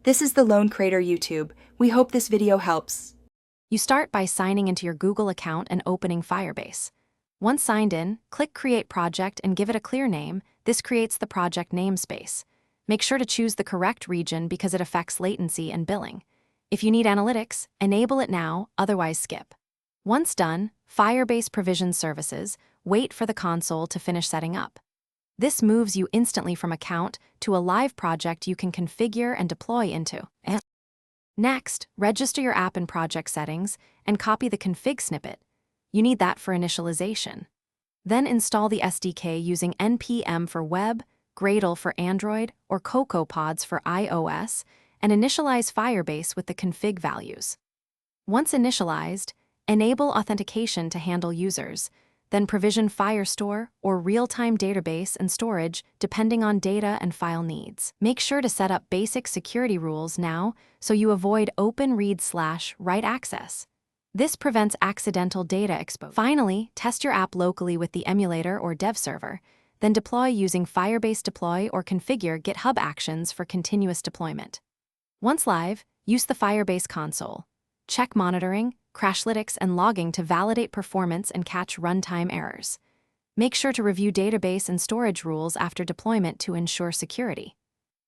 This is the Lone Creator YouTube. We hope this video helps. You start by signing into your Google account and opening Firebase. Once signed in, click Create Project and give it a clear name. This creates the project namespace. Make sure to choose the correct region because it affects latency and billing. If you need analytics, enable it now, otherwise skip. Once done, Firebase provisions services. Wait for the console to finish setting up. This moves you instantly from account to a live project you can configure and deploy into. Next, register your app in project settings and copy the config snippet. You need that for initialization. Then install the SDK using npm for web, Gradle for Android, or CocoaPods for iOS, and initialize Firebase with the config values. Once initialized, enable authentication to handle users, then provision Firestore or real-time database and storage depending on data and file needs. Make sure to set up basic security rules now so you avoid open read/write access. This prevents accidental data exposure. Finally, test your app locally with the emulator or dev server, then deploy using Firebase Deploy or configure GitHub Actions for continuous deployment. Once live, use the Firebase console. Check monitoring, Crashlytics, and logging to validate performance and catch runtime errors. Make sure to review database and storage rules after deployment to ensure security.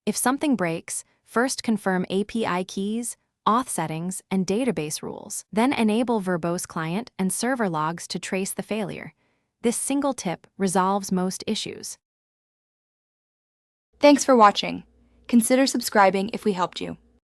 If something breaks, first confirm API keys, auth settings, and database rules. Then enable verbose client and server logs to trace the failure. This single tip resolves most issues. Thanks for watching. Consider subscribing if we helped you.